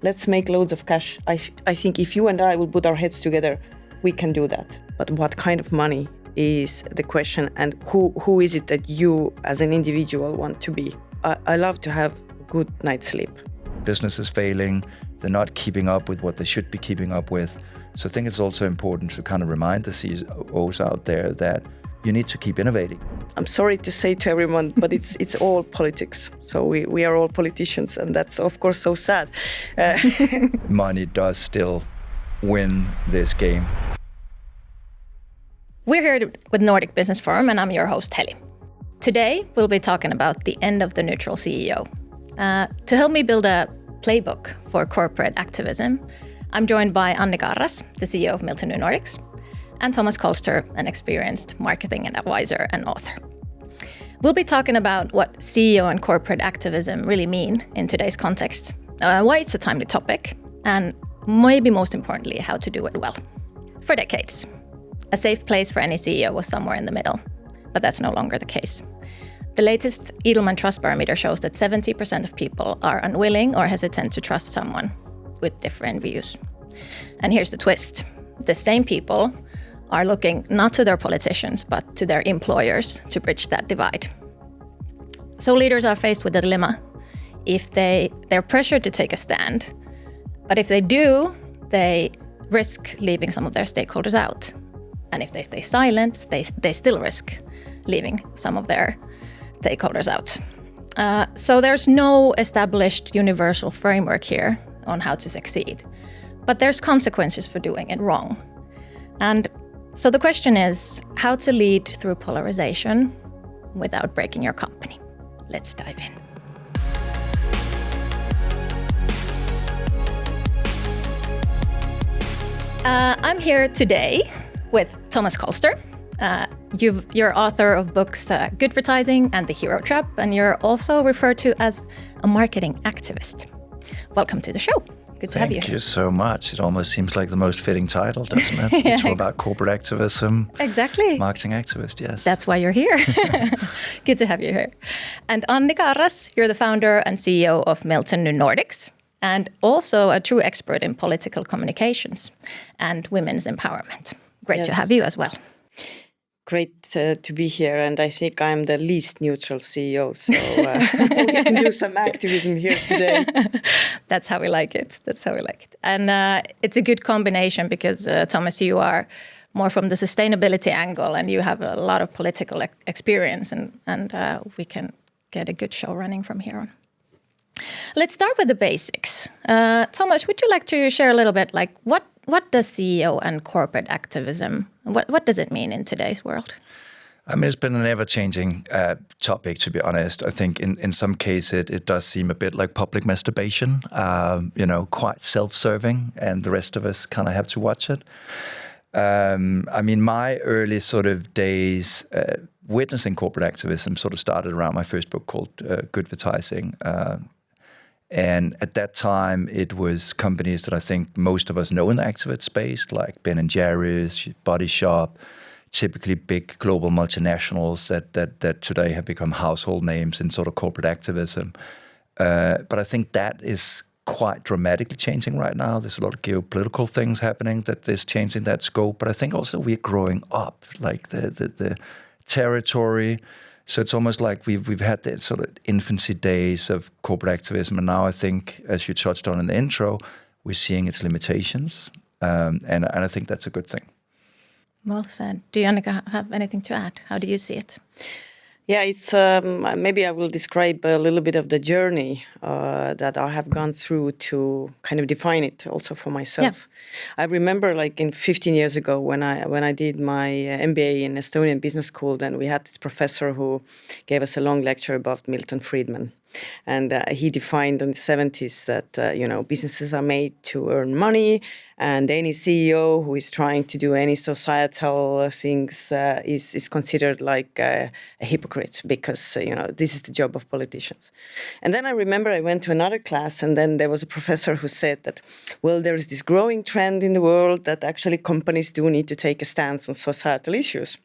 let's make loads of cash. I think if you and I will put our heads together, we can do that. But what kind of money is the question, and who is it that you as an individual want to be? I love to have a good night's sleep. Business is failing. They're not keeping up with what they should be keeping up with. So I think it's also important to kind of remind the CEOs out there that you need to keep innovating. I'm sorry to say to everyone, but it's all politics. So we are all politicians, and that's of course so sad. Money does still win this game. We're here with Nordic Business Forum, and I'm your host, Heli. Today, we'll be talking about the end of the neutral CEO. To help me build a playbook for corporate activism, I'm joined by Annika Arras, the CEO of Milton New Nordics, and Thomas Kolster, an experienced marketing advisor and author. We'll be talking about what CEO and corporate activism really mean in today's context, why it's a timely topic, and maybe most importantly, how to do it well. For decades, a safe place for any CEO was somewhere in the middle, but that's no longer the case. The latest Edelman Trust Barometer shows that 70% of people are unwilling or hesitant to trust someone with different views. And here's the twist. The same people are looking not to their politicians, but to their employers to bridge that divide. So leaders are faced with a dilemma. If they're pressured to take a stand, but if they do, they risk leaving some of their stakeholders out. And if they stay silent, they still risk leaving some of their stakeholders out. So there's no established universal framework here on how to succeed. But there's consequences for doing it wrong. And so the question is how to lead through polarization without breaking your company. Let's dive in. I'm here today with Thomas Kolster. You're author of books Good Advertising and The Hero Trap, and you're also referred to as a marketing activist. Welcome to the show. Good to have you. Thank you so much. It almost seems like the most fitting title, doesn't it? Yeah, it's all about corporate activism. Exactly. Marketing activist, yes. That's why you're here. Good to have you here. And Annika Arras, you're the founder and CEO of Milton New Nordics, and also a true expert in political communications and women's empowerment. Great to have you as well. Great to be here, and I think I'm the least neutral CEO, so we can do some activism here today. That's how we like it. And it's a good combination because, Thomas, you are more from the sustainability angle and you have a lot of political experience, and we can get a good show running from here on. Let's start with the basics. Thomas, would you like to share a little bit, like what does CEO and corporate activism, what does it mean in today's world? I mean, it's been an ever-changing topic, to be honest. I think in some cases it does seem a bit like public masturbation, quite self-serving, and the rest of us kind of have to watch it. I mean, my early sort of days witnessing corporate activism sort of started around my first book called Good Advertising. And at that time, it was companies that I think most of us know in the activist space, like Ben & Jerry's, Body Shop, typically big global multinationals that today have become household names in sort of corporate activism. But I think that is quite dramatically changing right now. There's a lot of geopolitical things happening that is changing that scope. But I think also we're growing up, like the territory. So it's almost like we've had the sort of infancy days of corporate activism, and now I think, as you touched on in the intro, we're seeing its limitations, and I think that's a good thing. Well said. Do you, Annika, have anything to add? How do you see it? Yeah, it's maybe I will describe a little bit of the journey that I have gone through to kind of define it also for myself. Yeah. I remember like 15 years ago when I did my MBA in Estonian Business School, then we had this professor who gave us a long lecture about Milton Friedman. And he defined in the 70s that, businesses are made to earn money, and any CEO who is trying to do any societal things is considered like a hypocrite because, this is the job of politicians. And then I remember I went to another class, and then there was a professor who said that, well, there is this growing trend in the world that actually companies do need to take a stance on societal issues.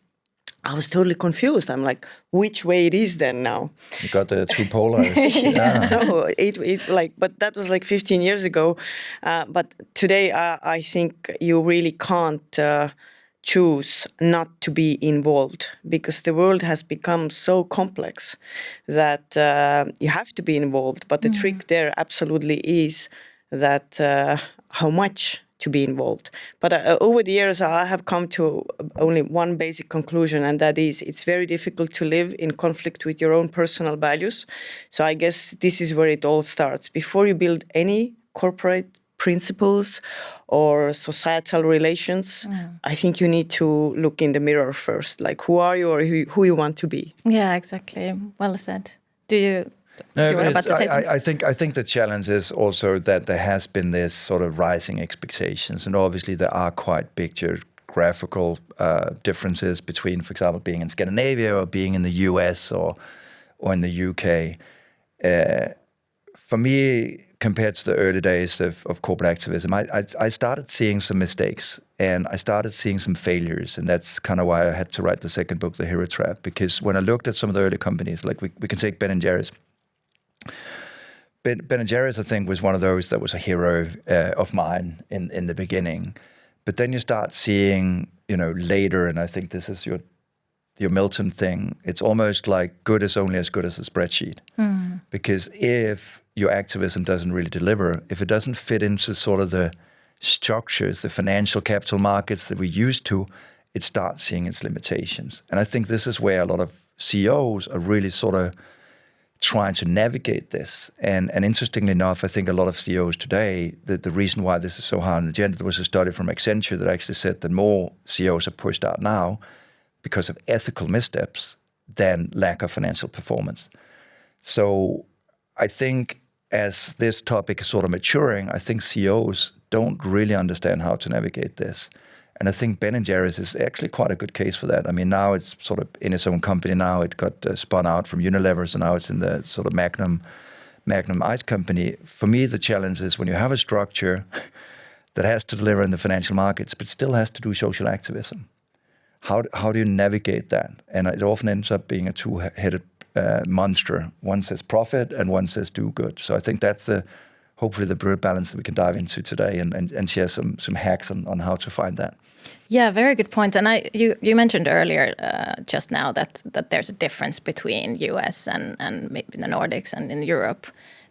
I was totally confused. I'm like, which way it is then now? You got the two polars. So it like, but that was like 15 years ago. But today, I think you really can't choose not to be involved, because the world has become so complex that you have to be involved. But the trick there absolutely is that how much to be involved. But over the years, I have come to only one basic conclusion, and that is it's very difficult to live in conflict with your own personal values. So I guess this is where it all starts. Before you build any corporate principles or societal relations, I think you need to look in the mirror first. Like, who are you, or who you want to be? Yeah, exactly. Well said. You were about to say something? I think the challenge is also that there has been this sort of rising expectations, and obviously there are quite big geographical differences between, for example, being in Scandinavia or being in the US or in the UK. For me, compared to the early days of corporate activism, I started seeing some mistakes and I started seeing some failures. And that's kind of why I had to write the second book, The Hero Trap, because when I looked at some of the early companies, like we can take Ben & Jerry's. Ben & Jerry's, I think, was one of those that was a hero of mine in the beginning. But then you start seeing, later, and I think this is your Milton thing, it's almost like good is only as good as the spreadsheet. Because if your activism doesn't really deliver, if it doesn't fit into sort of the structures, the financial capital markets that we're used to, it starts seeing its limitations. And I think this is where a lot of CEOs are really sort of trying to navigate this. And interestingly enough, I think a lot of CEOs today, the reason why this is so high on the agenda, there was a study from Accenture that actually said that more CEOs are pushed out now because of ethical missteps than lack of financial performance. So I think as this topic is sort of maturing, I think CEOs don't really understand how to navigate this. And I think Ben & Jerry's is actually quite a good case for that. I mean, now it's sort of in its own company now. It got spun out from Unilever, so now it's in the sort of Magnum Ice company. For me, the challenge is when you have a structure that has to deliver in the financial markets, but still has to do social activism. How do you navigate that? And it often ends up being a two-headed monster. One says profit and one says do good. So I think that's hopefully the balance that we can dive into today and share some hacks on how to find that. Yeah, very good point. And you mentioned earlier just now that there's a difference between US and maybe the Nordics and in Europe.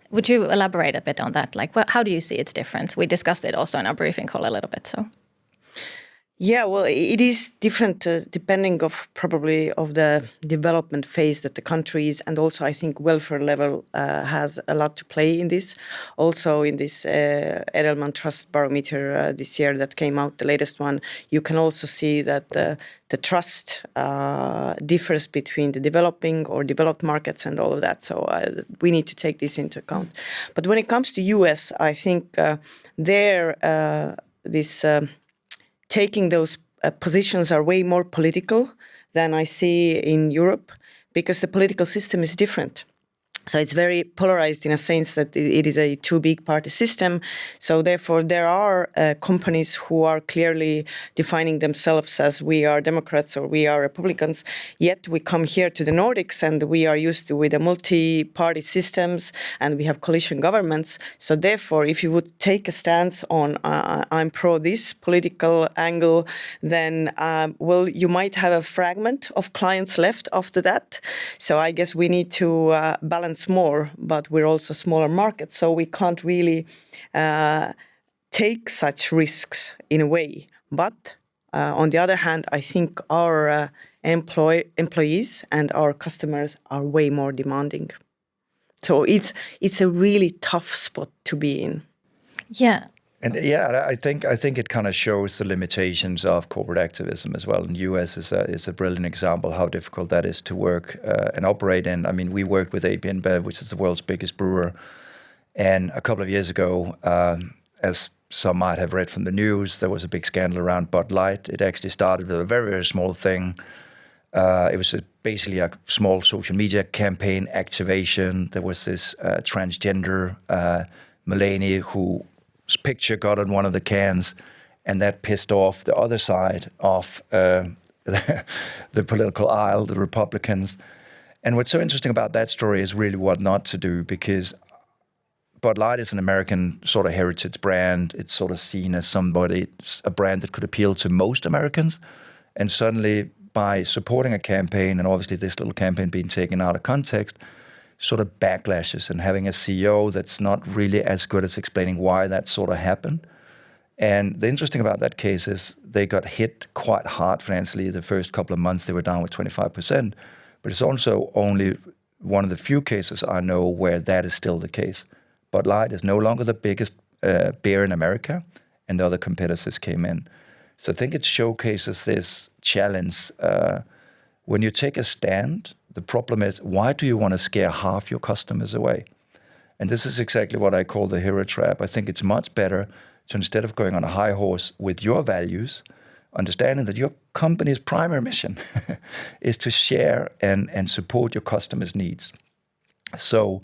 Would you elaborate a bit on that? Like, how do you see its difference? We discussed it also in our briefing call a little bit. So. Yeah, well, it is different depending of the development phase that the country is, and also I think welfare level has a lot to play in this. Also in this Edelman Trust Barometer this year that came out, the latest one, you can also see that the trust differs between the developing or developed markets and all of that. So we need to take this into account. But when it comes to US, I think taking those positions are way more political than I see in Europe, because the political system is different. So it's very polarized in a sense that it is a two big party system. So therefore, there are companies who are clearly defining themselves as we are Democrats or we are Republicans. Yet we come here to the Nordics and we are used to with a multi-party systems and we have coalition governments. So therefore, if you would take a stance on I'm pro this political angle, then you might have a fragment of clients left after that. So I guess we need to balance more, but we're also a smaller market, so we can't really take such risks in a way. But on the other hand, I think our employees and our customers are way more demanding. So it's a really tough spot to be in. Yeah. And yeah, I think it kind of shows the limitations of corporate activism as well. And US is a brilliant example how difficult that is to work and operate in. I mean, we worked with AB InBev, which is the world's biggest brewer. And a couple of years ago, as some might have read from the news, there was a big scandal around Bud Light. It actually started with a very, very small thing. It was basically a small social media campaign activation. There was this transgender Mulaney whose picture got on one of the cans, and that pissed off the other side of the political aisle, the Republicans. And what's so interesting about that story is really what not to do, because Bud Light is an American sort of heritage brand. It's sort of seen as a brand that could appeal to most Americans. And suddenly, by supporting a campaign, and obviously this little campaign being taken out of context, sort of backlashes, and having a CEO that's not really as good as explaining why that sort of happened. And the interesting about that case is they got hit quite hard financially. The first couple of months, they were down with 25%. But it's also only one of the few cases I know where that is still the case. Bud Light is no longer the biggest beer in America, and the other competitors came in. So I think it showcases this challenge. When you take a stand, the problem is, why do you want to scare half your customers away? And this is exactly what I call the hero trap. I think it's much better to, instead of going on a high horse with your values, understanding that your company's primary mission is to share and support your customers' needs. So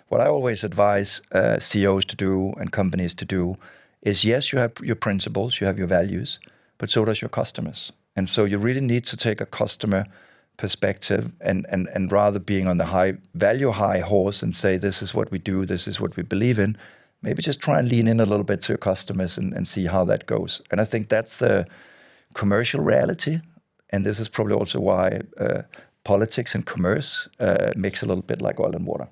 what I always advise CEOs to do and companies to do is, yes, you have your principles, you have your values, but so does your customers. And so you really need to take a customer perspective and rather being on the high horse and say, this is what we do, this is what we believe in, maybe just try and lean in a little bit to your customers and see how that goes. And I think that's the commercial reality. And this is probably also why politics and commerce mix a little bit like oil and water.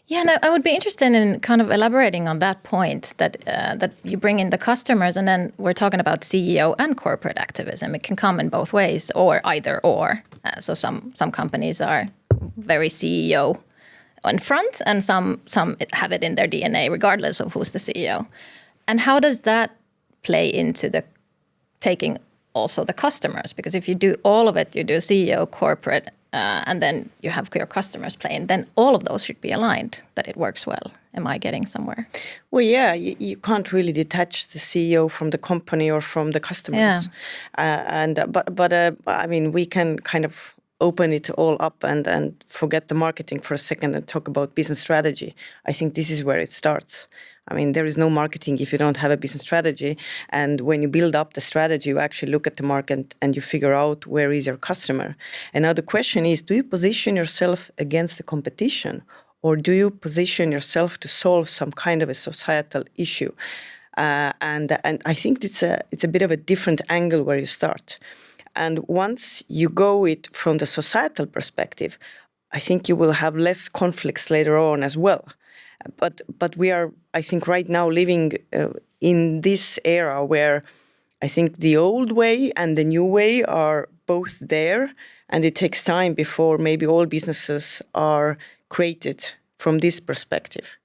Yeah, no, I would be interested in kind of elaborating on that point, that you bring in the customers, and then we're talking about CEO and corporate activism. It can come in both ways, or either or. So some companies are very CEO in front, and some have it in their DNA, regardless of who's the CEO. And how does that play into the taking also the customers? Because if you do all of it, you do CEO, corporate, and then you have your customers playing, then all of those should be aligned, that it works well. Am I getting somewhere? Well, yeah, you can't really detach the CEO from the company or from the customers. Yeah. But I mean, we can kind of open it all up and forget the marketing for a second and talk about business strategy. I think this is where it starts. I mean, there is no marketing if you don't have a business strategy. And when you build up the strategy, you actually look at the market and you figure out where is your customer. And now the question is, do you position yourself against the competition, or do you position yourself to solve some kind of a societal issue? And I think it's a bit of a different angle where you start. And once you go it from the societal perspective, I think you will have less conflicts later on as well. But we are, I think, right now living in this era where I think the old way and the new way are both there, and it takes time before maybe all businesses are created from this perspective.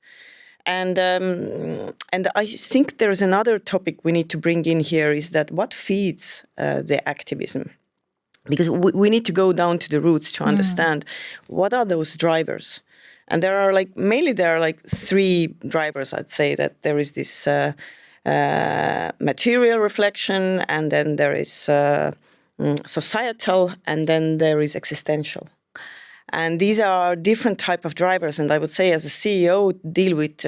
And I think there is another topic we need to bring in here, is that what feeds the activism? Because we need to go down to the roots to understand what are those drivers. And there are mainly three drivers, I'd say. That there is this material reflection, and then there is societal, and then there is existential. And these are different type of drivers. And I would say as a CEO, deal with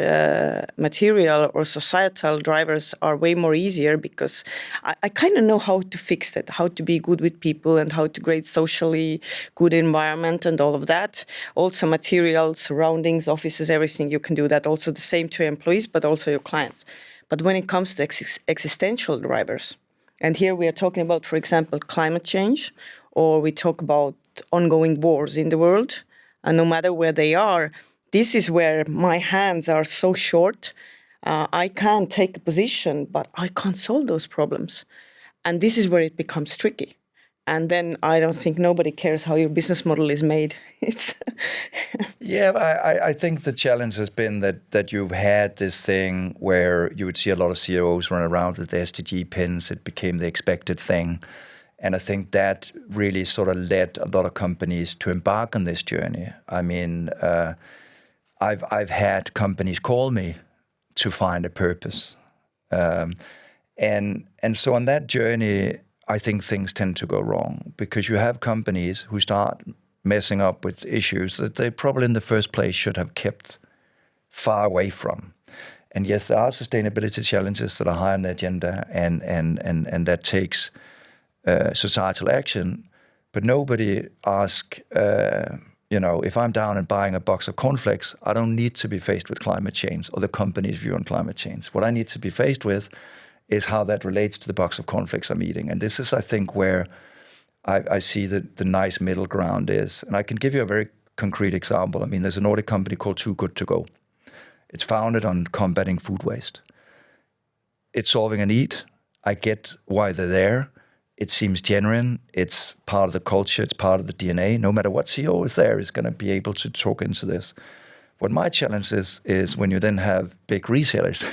material or societal drivers are way more easier, because I kind of know how to fix it, how to be good with people and how to create socially good environment and all of that. Also material, surroundings, offices, everything, you can do that. Also the same to employees, but also your clients. But when it comes to existential drivers, and here we are talking about, for example, climate change, or we talk about ongoing wars in the world, and no matter where they are, this is where my hands are so short. I can't take a position, but I can't solve those problems. And this is where it becomes tricky. And then I don't think nobody cares how your business model is made. Yeah, I think the challenge has been that you've had this thing where you would see a lot of CEOs run around with the SDG pins. It became the expected thing. And I think that really sort of led a lot of companies to embark on this journey. I mean, I've had companies call me to find a purpose. And so on that journey, I think things tend to go wrong, because you have companies who start messing up with issues that they probably in the first place should have kept far away from. And yes, there are sustainability challenges that are high on the agenda, and that takes societal action, but nobody asks, if I'm down and buying a box of cornflakes, I don't need to be faced with climate change or the company's view on climate change. What I need to be faced with is how that relates to the box of cornflakes I'm eating. And this is, I think, where I see the nice middle ground is. And I can give you a very concrete example. I mean, there's a Nordic company called Too Good To Go. It's founded on combating food waste. It's solving a need. I get why they're there. It seems genuine. It's part of the culture. It's part of the DNA. No matter what CEO is there, is going to be able to talk into this. What my challenge is when you then have big resellers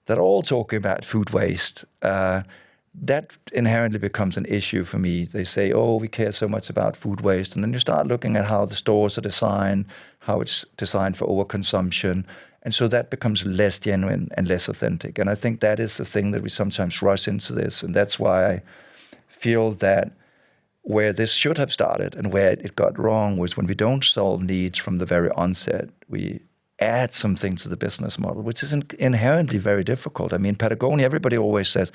that are all talking about food waste, that inherently becomes an issue for me. They say, oh, we care so much about food waste. And then you start looking at how the stores are designed, how it's designed for overconsumption. And so that becomes less genuine and less authentic. And I think that is the thing that we sometimes rush into this. And that's why I feel that where this should have started and where it got wrong was when we don't solve needs from the very onset, we add something to the business model, which is inherently very difficult. I mean, Patagonia, everybody always says,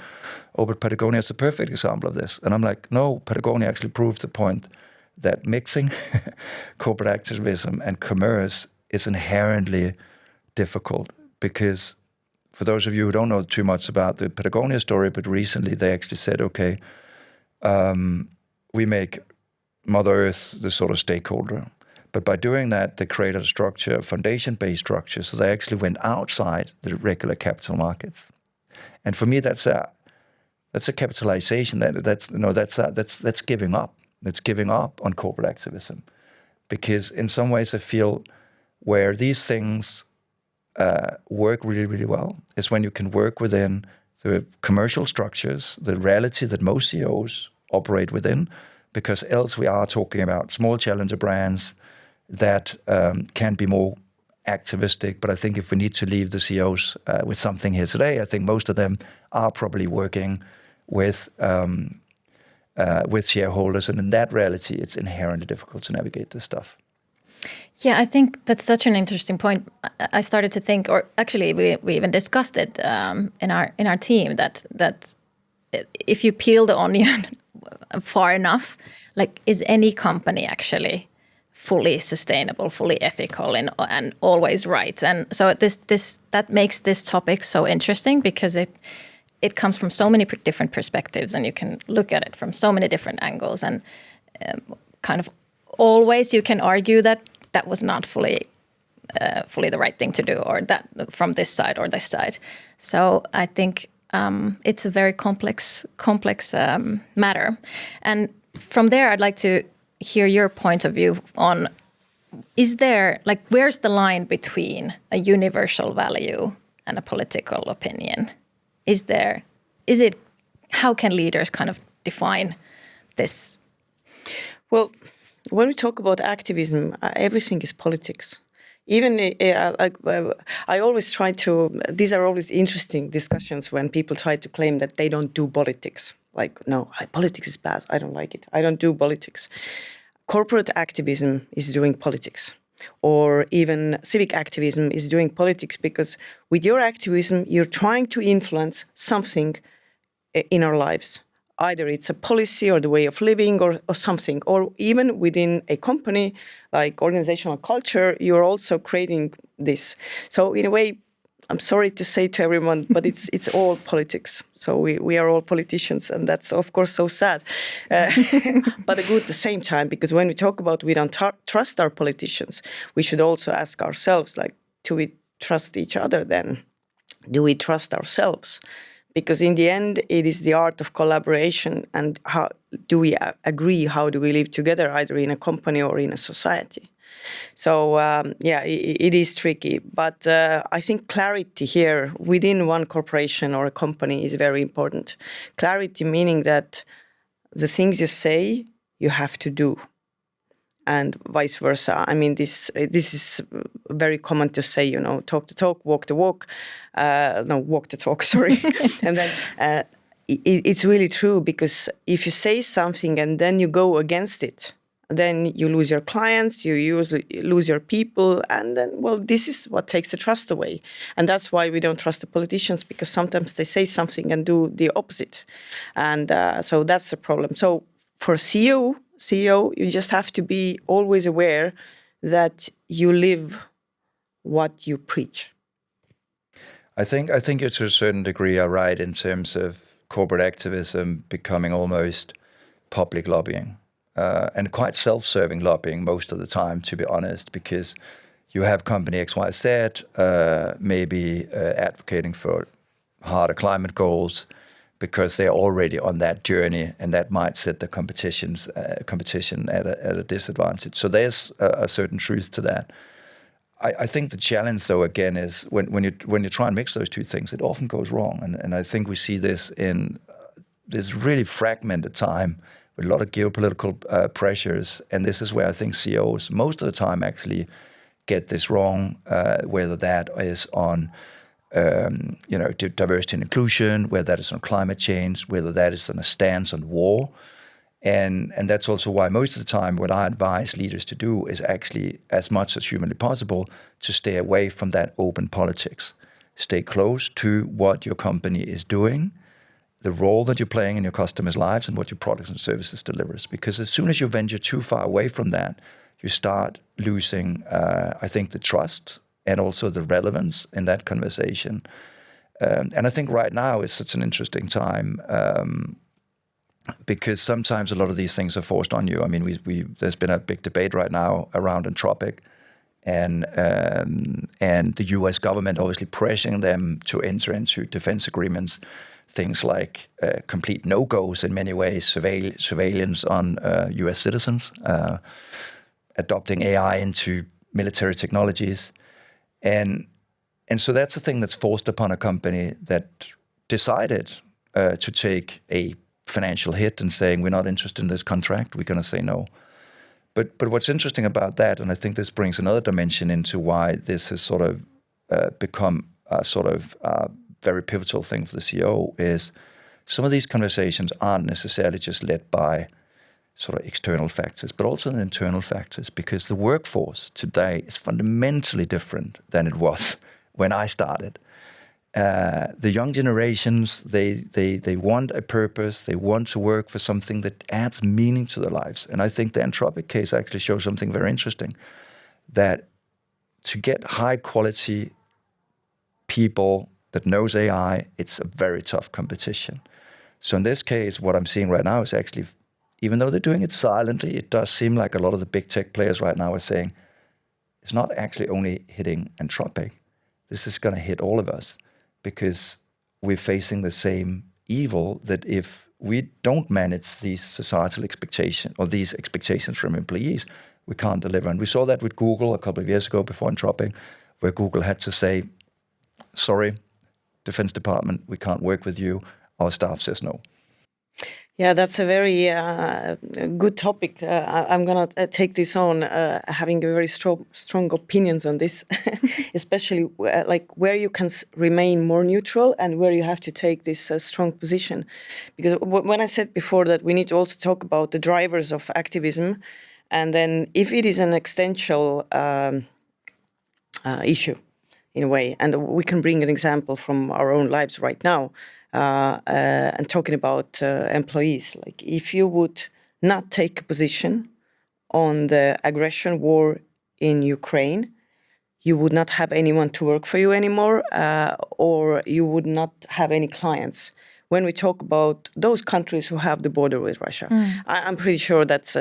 oh, but Patagonia is a perfect example of this. And I'm like, no, Patagonia actually proves the point that mixing corporate activism and commerce is inherently difficult, because for those of you who don't know too much about the Patagonia story, but recently they actually said, okay, we make Mother Earth the sort of stakeholder. But by doing that, they created a structure, a foundation-based structure, so they actually went outside the regular capital markets. And for me, that's a capitalization. That's giving up. That's giving up on corporate activism, because in some ways I feel where these things work really, really well is when you can work within the commercial structures, the reality that most CEOs operate within, because else we are talking about small challenger brands that can be more activistic. But I think if we need to leave the CEOs with something here today, I think most of them are probably working with shareholders. And in that reality, it's inherently difficult to navigate this stuff. Yeah, I think that's such an interesting point. I started to think, or actually we even discussed it in our team, that if you peel the onion far enough, like, is any company actually fully sustainable, fully ethical, and always right? And so that makes this topic so interesting, because it comes from so many different perspectives, and you can look at it from so many different angles, and kind of always you can argue that was not fully the right thing to do, or that from this side or this side. So I think it's a very complex matter. And from there, I'd like to hear your point of view on, is there, like, where's the line between a universal value and a political opinion? How can leaders kind of define this? Well, when we talk about activism, everything is politics. Even I always try to, these are always interesting discussions when people try to claim that they don't do politics. Like, no, politics is bad. I don't like it. I don't do politics. Corporate activism is doing politics. Or even civic activism is doing politics, because with your activism, you're trying to influence something in our lives. Either it's a policy or the way of living or something, or even within a company, like organizational culture, you're also creating this. So in a way, I'm sorry to say to everyone, but it's all politics. So we are all politicians, and that's of course so sad, but good at the same time, because when we talk about we don't trust our politicians, we should also ask ourselves, like, do we trust each other then? Do we trust ourselves? Because in the end, it is the art of collaboration, and how do we agree? How do we live together, either in a company or in a society? So it is tricky, but I think clarity here within one corporation or a company is very important. Clarity meaning that the things you say, you have to do, and vice versa. I mean, this is very common to say, talk the talk, walk the walk. Walk the talk, sorry. And then it's really true, because if you say something and then you go against it, then you lose your clients, you lose your people, and then, well, this is what takes the trust away. And that's why we don't trust the politicians, because sometimes they say something and do the opposite. And so that's the problem. So for CEO, you just have to be always aware that you live what you preach. I think you to a certain degree are right in terms of corporate activism becoming almost public lobbying. And quite self-serving lobbying most of the time, to be honest, because you have company XYZ maybe advocating for harder climate goals because they're already on that journey, and that might set the competition at a disadvantage. So there's a certain truth to that. I think the challenge, though, again, is when you try and mix those two things, it often goes wrong. And I think we see this in this really fragmented time with a lot of geopolitical pressures. And this is where I think CEOs most of the time actually get this wrong, whether that is on diversity and inclusion, whether that is on climate change, whether that is on a stance on war. And that's also why most of the time what I advise leaders to do is actually, as much as humanly possible, to stay away from that open politics. Stay close to what your company is doing, the role that you're playing in your customers' lives, and what your products and services delivers. Because as soon as you venture too far away from that, you start losing, I think, the trust and also the relevance in that conversation. And I think right now is such an interesting time because sometimes a lot of these things are forced on you. I mean, there's been a big debate right now around Anthropic, and the U.S. government obviously pressuring them to enter into defense agreements. Things like complete no-goes in many ways, surveillance on U.S. citizens, adopting AI into military technologies. And so that's a thing that's forced upon a company that decided to take a financial hit and saying, we're not interested in this contract, we're going to say no. But what's interesting about that, and I think this brings another dimension into why this has sort of become a sort of very pivotal thing for the CEO, is some of these conversations aren't necessarily just led by sort of external factors, but also internal factors, because the workforce today is fundamentally different than it was when I started. The young generations, they want a purpose, they want to work for something that adds meaning to their lives. And I think the Anthropic case actually shows something very interesting, that to get high quality people that knows AI, it's a very tough competition. So in this case, what I'm seeing right now is actually, even though they're doing it silently, it does seem like a lot of the big tech players right now are saying, it's not actually only hitting Anthropic. This is going to hit all of us, because we're facing the same evil that if we don't manage these societal expectations or these expectations from employees, we can't deliver. And we saw that with Google a couple of years ago before Anthropic, where Google had to say, sorry, Defense Department, we can't work with you. Our staff says no. Yeah, that's a very good topic. I'm going to take this on, having a very strong opinions on this, especially like where you can remain more neutral and where you have to take this strong position. Because when I said before that we need to also talk about the drivers of activism, and then if it is an existential issue, in a way, and we can bring an example from our own lives right now, and talking about employees. Like if you would not take a position on the aggression war in Ukraine, you would not have anyone to work for you anymore, or you would not have any clients. When we talk about those countries who have the border with Russia, I'm pretty sure that's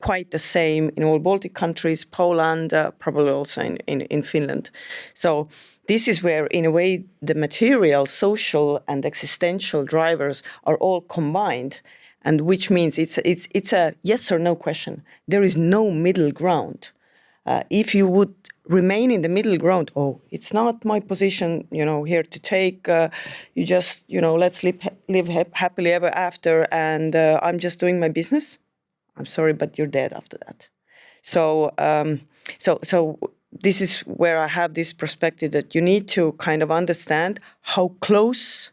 quite the same in all Baltic countries, Poland, probably also in Finland. So this is where, in a way, the material, social, and existential drivers are all combined, and which means it's a yes or no question. There is no middle ground. If you would remain in the middle ground, it's not my position, here to take. You just, let's live happily ever after, and I'm just doing my business. I'm sorry, but you're dead after that. So this is where I have this perspective that you need to kind of understand how close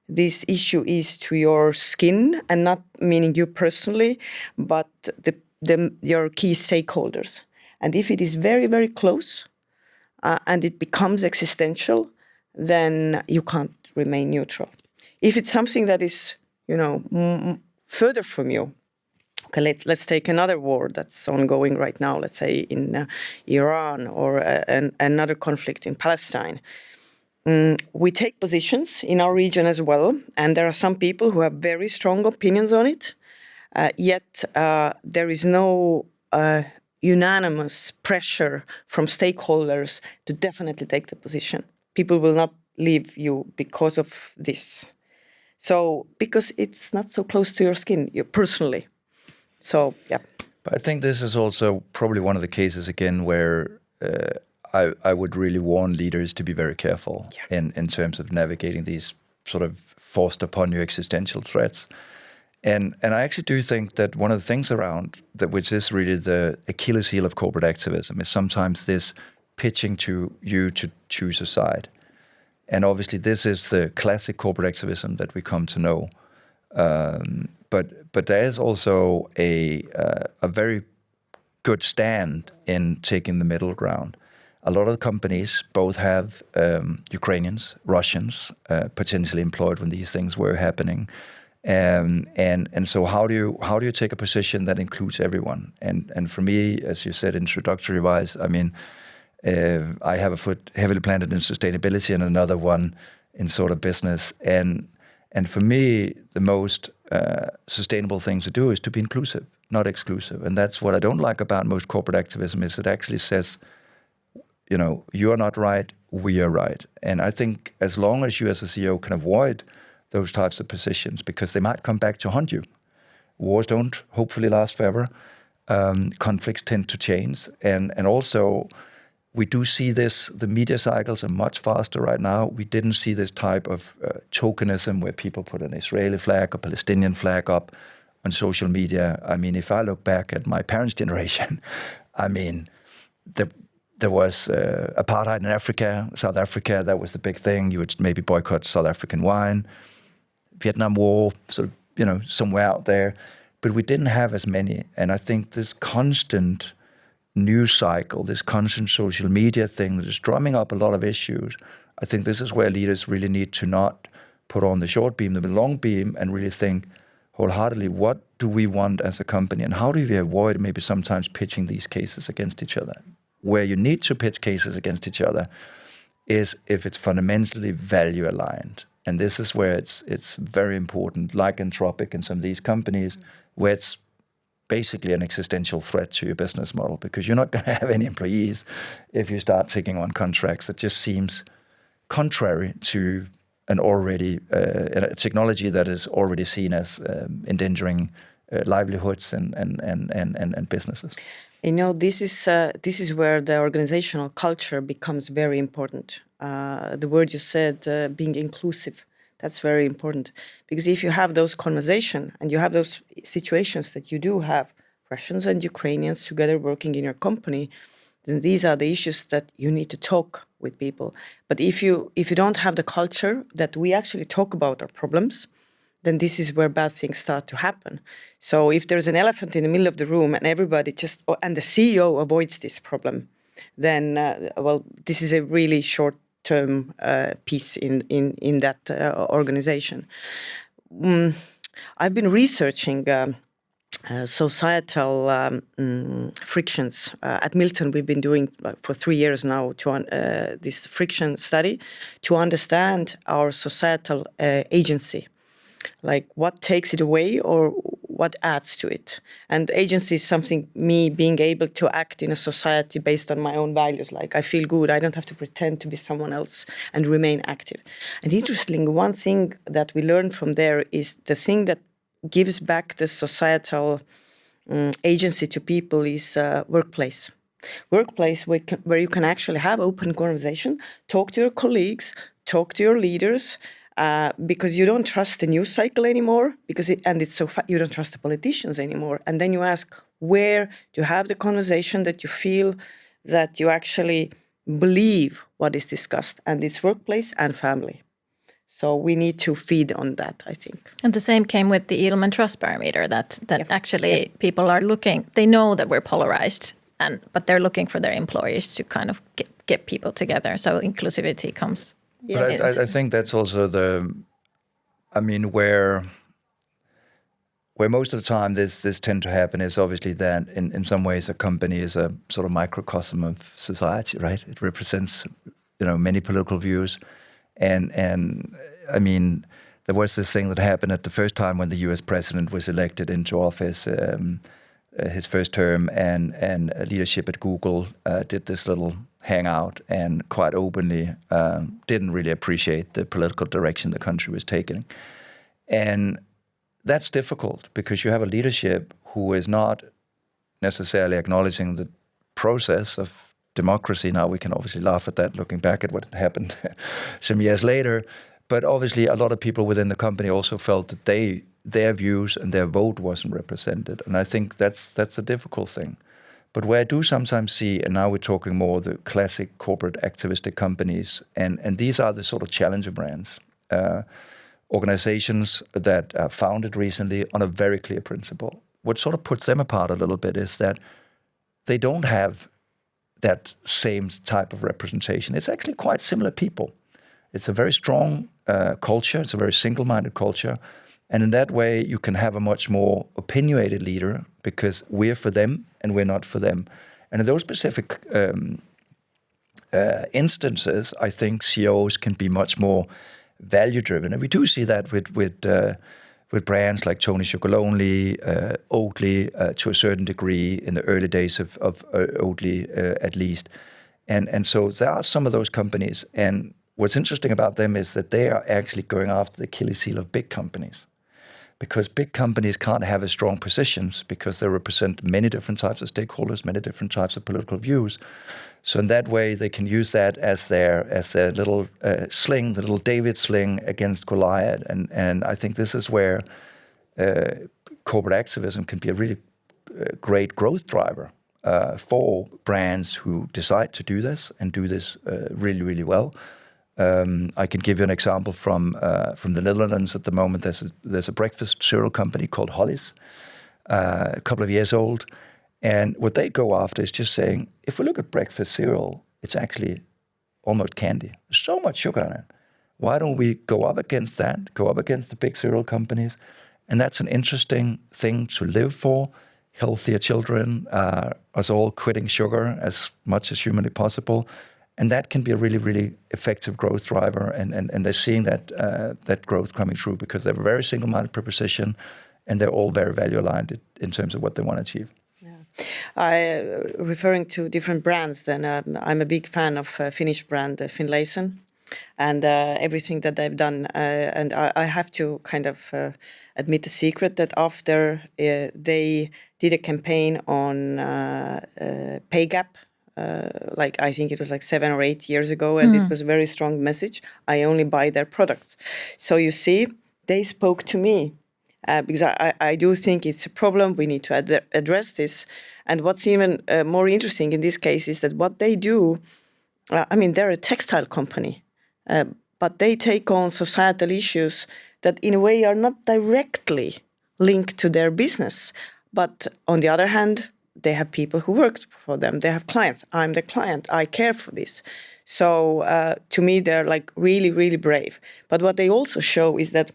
this issue is to your skin, and not meaning you personally, but your key stakeholders. And if it is very, very close and it becomes existential, then you can't remain neutral. If it's something that is, further from you, okay, let's take another war that's ongoing right now, let's say in Iran, or another conflict in Palestine. We take positions in our region as well, and there are some people who have very strong opinions on it, yet there is no unanimous pressure from stakeholders to definitely take the position. People will not leave you because of this. So, because it's not so close to your skin, you personally. So, yeah. But I think this is also probably one of the cases, again, where I would really warn leaders to be very careful in terms of navigating these sort of forced upon you existential threats. And I actually do think that one of the things around that, which is really the Achilles heel of corporate activism, is sometimes this pitching to you to choose a side. And obviously this is the classic corporate activism that we come to know. But there is also a very good stand in taking the middle ground. A lot of companies both have Ukrainians, Russians, potentially employed when these things were happening. And so how do you take a position that includes everyone? And for me, as you said, introductory wise, I mean, I have a foot heavily planted in sustainability and another one in sort of business. And for me, the most sustainable thing to do is to be inclusive, not exclusive. And that's what I don't like about most corporate activism, is it actually says, you are not right, we are right. And I think as long as you as a CEO can avoid those types of positions, because they might come back to haunt you. Wars don't hopefully last forever. Conflicts tend to change. And also, we do see this, the media cycles are much faster right now. We didn't see this type of tokenism where people put an Israeli flag or Palestinian flag up on social media. I mean, if I look back at my parents' generation, I mean, there was apartheid in Africa, South Africa, that was the big thing. You would maybe boycott South African wine. Vietnam War, sort of, somewhere out there. But we didn't have as many. And I think this constant news cycle, this constant social media thing that is drumming up a lot of issues, I think this is where leaders really need to not put on the short beam, the long beam, and really think wholeheartedly, what do we want as a company? And how do we avoid maybe sometimes pitching these cases against each other? Where you need to pitch cases against each other is if it's fundamentally value aligned. And this is where it's very important, like Anthropic and some of these companies, where it's basically an existential threat to your business model, because you're not going to have any employees if you start taking on contracts that just seems contrary to an already a technology that is already seen as endangering livelihoods and businesses. This is where the organizational culture becomes very important. The word you said, being inclusive, that's very important. Because if you have those conversations and you have those situations that you do have Russians and Ukrainians together working in your company, then these are the issues that you need to talk with people. But if you don't have the culture that we actually talk about our problems, then this is where bad things start to happen. So if there's an elephant in the middle of the room and everybody and the CEO avoids this problem, then, this is a really short-term piece in that organization. I've been researching societal frictions. At Milton, we've been doing for 3 years now this friction study to understand our societal agency. Like what takes it away or what adds to it. And agency is something, me being able to act in a society based on my own values. Like I feel good, I don't have to pretend to be someone else and remain active. And interestingly, one thing that we learned from there is the thing that gives back the societal agency to people is workplace. Workplace where you can actually have open conversation, talk to your colleagues, talk to your leaders, because you don't trust the news cycle anymore, it's so you don't trust the politicians anymore. And then you ask, where do you have the conversation that you feel that you actually believe what is discussed? And it's workplace and family. So we need to feed on that, I think. And the same came with the Edelman Trust Barometer, that actually people are looking, they know that we're polarized, but they're looking for their employees to kind of get people together. So inclusivity comes. Yes. But I think that's also where most of the time this tend to happen is obviously that in some ways a company is a sort of microcosm of society, right? It represents, many political views. And I mean, there was this thing that happened at the first time when the US president was elected into office, his first term, and leadership at Google did this little hangout and quite openly didn't really appreciate the political direction the country was taking. And that's difficult because you have a leadership who is not necessarily acknowledging the process of democracy. Now we can obviously laugh at that looking back at what happened some years later. But obviously a lot of people within the company also felt that their views and their vote wasn't represented. And I think that's a difficult thing. But where I do sometimes see, and now we're talking more the classic corporate activistic companies, and these are the sort of challenger brands, organizations that are founded recently on a very clear principle. What sort of puts them apart a little bit is that they don't have that same type of representation. It's actually quite similar people. It's a very strong culture. It's a very single-minded culture. And in that way, you can have a much more opinionated leader because we're for them and we're not for them. And in those specific instances, I think CEOs can be much more value-driven. And we do see that with brands like Tony Chocolonely, Oatly, to a certain degree in the early days of Oatly, at least. And so there are some of those companies. And what's interesting about them is that they are actually going after the Achilles heel of big companies. Because big companies can't have as strong positions because they represent many different types of stakeholders, many different types of political views. So in that way, they can use that as their little sling, the little David sling against Goliath. And I think this is where corporate activism can be a really great growth driver for brands who decide to do this and do this really, really well. I can give you an example from the Netherlands at the moment. There's a breakfast cereal company called Heli's, a couple of years old. And what they go after is just saying, if we look at breakfast cereal, it's actually almost candy. There's so much sugar in it. Why don't we go up against that, go up against the big cereal companies? And that's an interesting thing to live for. Healthier children, us all quitting sugar as much as humanly possible. And that can be a really, really effective growth driver. And they're seeing that growth coming through because they have a very single-minded proposition and they're all very value-aligned in terms of what they want to achieve. Referring to different brands, then I'm a big fan of Finnish brand Finlayson and everything that they've done. And I have to kind of admit the secret that after they did a campaign on pay gap, I think it was 7 or 8 years ago, and it was a very strong message. I only buy their products. So you see, they spoke to me. Because I do think it's a problem. We need to address this. And what's even more interesting in this case is that what they do, they're a textile company, but they take on societal issues that in a way are not directly linked to their business. But on the other hand, they have people who work for them. They have clients. I'm the client. I care for this. So to me, they're really, really brave. But what they also show is that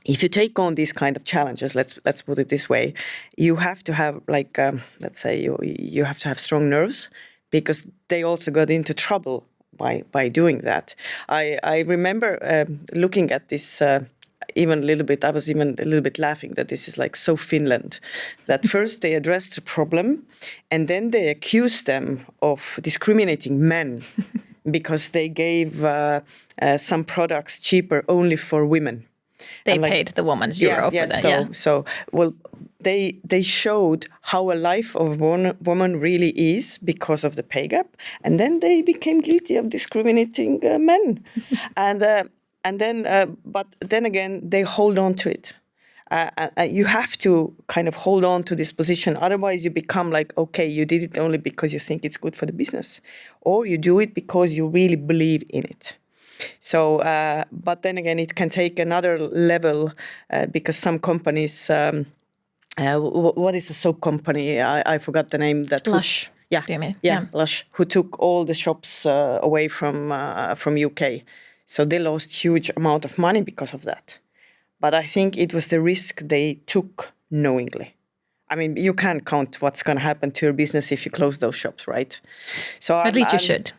if you take on these kind of challenges, let's put it this way, you have to have let's say you have to have strong nerves, because they also got into trouble by doing that. I remember looking at this even a little bit. I was even a little bit laughing that this is so Finland, that first they addressed the problem and then they accused them of discriminating men because they gave some products cheaper only for women. They paid the woman's euro for that. So they showed how a life of a woman really is because of the pay gap, and then they became guilty of discriminating men, but then again they hold on to it. You have to kind of hold on to this position, otherwise you become okay, you did it only because you think it's good for the business, or you do it because you really believe in it. So, but then again, it can take another level because some companies. What is the soap company? I forgot the name. Lush. Yeah, do you mean? yeah, Lush, who took all the shops away from UK. So they lost huge amount of money because of that. But I think it was the risk they took knowingly. I mean, you can't count what's going to happen to your business if you close those shops, right? So At least you should.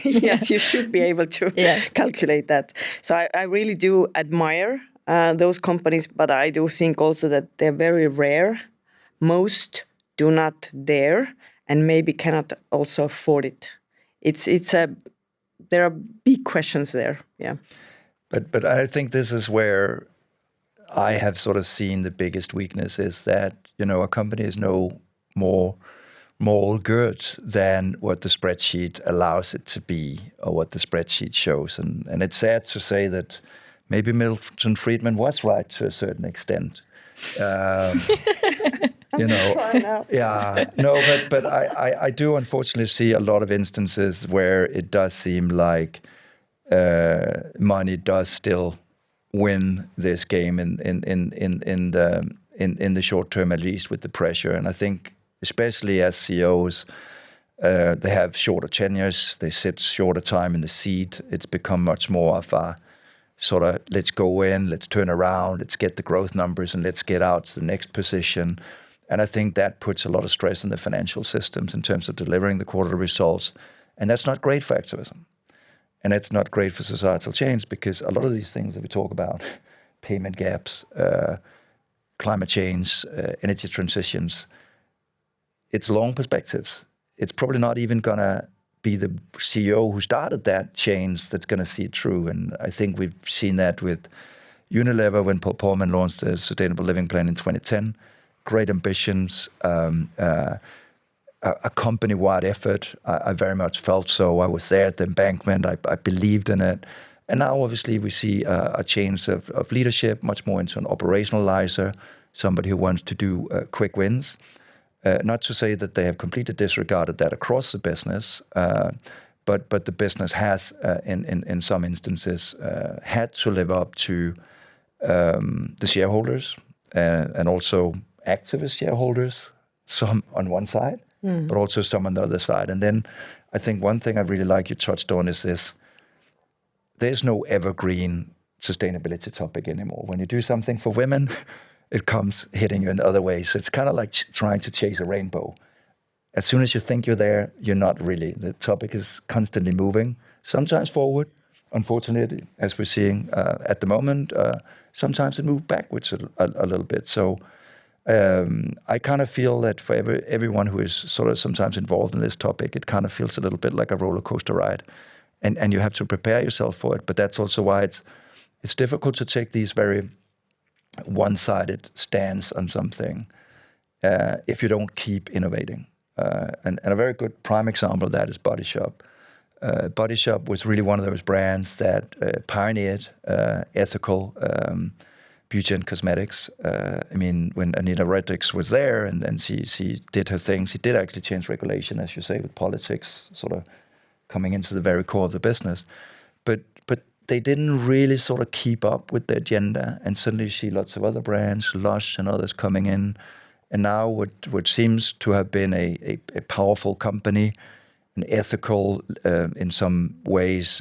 Yes, you should be able to calculate that. So I really do admire those companies, but I do think also that they're very rare. Most do not dare and maybe cannot also afford it. There are big questions there. Yeah. But I think this is where I have sort of seen the biggest weakness is that, a company is no more moral good than what the spreadsheet allows it to be or what the spreadsheet shows. And it's sad to say that maybe Milton Friedman was right to a certain extent. But I do unfortunately see a lot of instances where it does seem like money does still win this game in the short term, at least with the pressure. And I think especially as CEOs, they have shorter tenures, they sit shorter time in the seat. It's become much more of a sort of let's go in, let's turn around, let's get the growth numbers, and let's get out to the next position. And I think that puts a lot of stress on the financial systems in terms of delivering the quarterly results. And that's not great for activism. And it's not great for societal change because a lot of these things that we talk about, payment gaps, climate change, energy transitions, it's long perspectives. It's probably not even going to be the CEO who started that change that's going to see it through. And I think we've seen that with Unilever when Paul Polman launched the Sustainable Living Plan in 2010. Great ambitions, a company-wide effort. I very much felt so. I was there at the embankment. I believed in it. And now, obviously, we see a change of leadership, much more into an operationalizer, somebody who wants to do quick wins. Not to say that they have completely disregarded that across the business, but the business has, in some instances, had to live up to the shareholders and also activist shareholders, some on one side, but also some on the other side. And then I think one thing I really like you touched on is this. There's no evergreen sustainability topic anymore. When you do something for women, it comes hitting you in the other way. So it's kind of like trying to chase a rainbow. As soon as you think you're there, you're not really. The topic is constantly moving, sometimes forward. Unfortunately, as we're seeing at the moment, sometimes it moves backwards a little bit. So I kind of feel that for everyone who is sort of sometimes involved in this topic, it kind of feels a little bit like a roller coaster ride. And you have to prepare yourself for it. But that's also why it's difficult to take these very one-sided stance on something if you don't keep innovating. And a very good prime example of that is Body Shop. Body Shop was really one of those brands that pioneered ethical beauty and cosmetics. I mean, when Annika Arras was there and she did her thing, she did actually change regulation, as you say, with politics sort of coming into the very core of the business. But they didn't really sort of keep up with the agenda. And suddenly you see lots of other brands, Lush and others coming in. And now what seems to have been a powerful company, an ethical, in some ways,